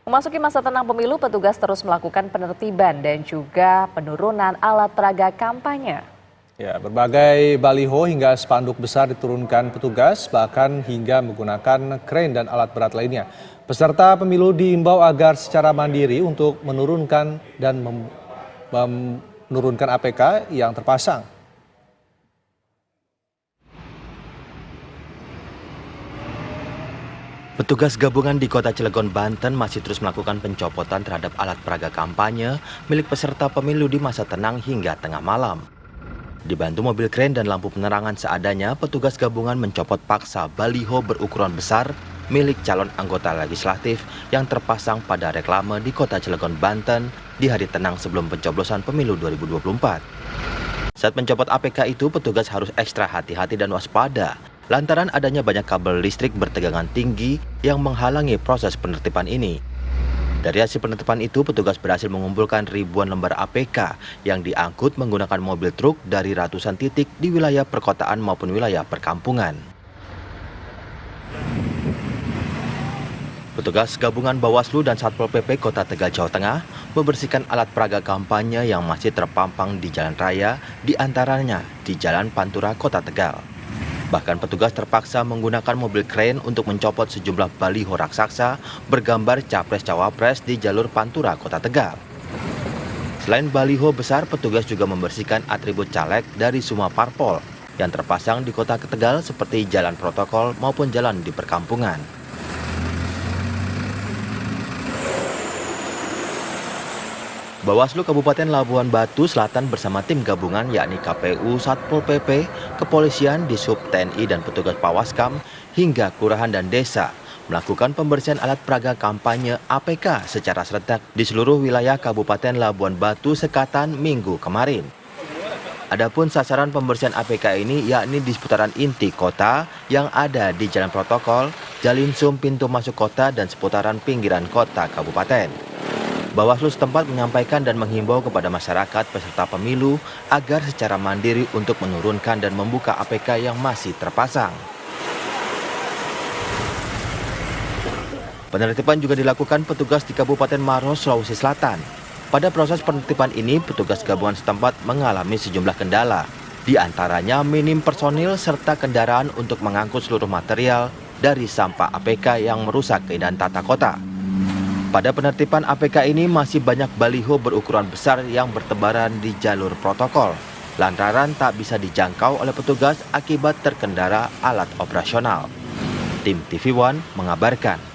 Memasuki masa tenang pemilu, petugas terus melakukan penertiban dan juga penurunan alat peraga kampanye. Ya, berbagai baliho hingga spanduk besar diturunkan petugas, bahkan hingga menggunakan kren dan alat berat lainnya. Peserta pemilu diimbau agar secara mandiri untuk menurunkan dan menurunkan APK yang terpasang. Petugas gabungan di Kota Cilegon, Banten masih terus melakukan pencopotan terhadap alat peraga kampanye milik peserta pemilu di masa tenang hingga tengah malam. Dibantu mobil kren dan lampu penerangan seadanya, petugas gabungan mencopot paksa baliho berukuran besar milik calon anggota legislatif yang terpasang pada reklame di Kota Cilegon, Banten di hari tenang sebelum pencoblosan pemilu 2024. Saat mencopot APK itu, petugas harus ekstra hati-hati dan waspada lantaran adanya banyak kabel listrik bertegangan tinggi yang menghalangi proses penertiban ini. Dari hasil penertiban itu, petugas berhasil mengumpulkan ribuan lembar APK yang diangkut menggunakan mobil truk dari ratusan titik di wilayah perkotaan maupun wilayah perkampungan. Petugas gabungan Bawaslu dan Satpol PP Kota Tegal, Jawa Tengah membersihkan alat peraga kampanye yang masih terpampang di jalan raya, di antaranya di Jalan Pantura, Kota Tegal. Bahkan petugas terpaksa menggunakan mobil kren untuk mencopot sejumlah baliho raksasa bergambar Capres-Cawapres di jalur Pantura, Kota Tegal. Selain baliho besar, petugas juga membersihkan atribut caleg dari semua parpol yang terpasang di Kota Tegal seperti jalan protokol maupun jalan di perkampungan. Bawaslu Kabupaten Labuhan Batu Selatan bersama tim gabungan yakni KPU, Satpol PP, Kepolisian, Dishub, TNI, dan petugas Pawaskam hingga kelurahan dan desa melakukan pembersihan alat peraga kampanye APK secara serentak di seluruh wilayah Kabupaten Labuhan Batu Sekatan Minggu kemarin. Adapun sasaran pembersihan APK ini yakni di seputaran inti kota yang ada di Jalan Protokol, Jalinsum pintu masuk kota, dan seputaran pinggiran kota kabupaten. Bawaslu setempat menyampaikan dan menghimbau kepada masyarakat peserta pemilu agar secara mandiri untuk menurunkan dan membuka APK yang masih terpasang. Penertiban juga dilakukan petugas di Kabupaten Maros, Sulawesi Selatan. Pada proses penertiban ini, petugas gabungan setempat mengalami sejumlah kendala, di antaranya minim personil serta kendaraan untuk mengangkut seluruh material dari sampah APK yang merusak keindahan tata kota. Pada penertiban APK ini masih banyak baliho berukuran besar yang bertebaran di jalur protokol, lantaran tak bisa dijangkau oleh petugas akibat terkendala alat operasional. Tim TV One mengabarkan.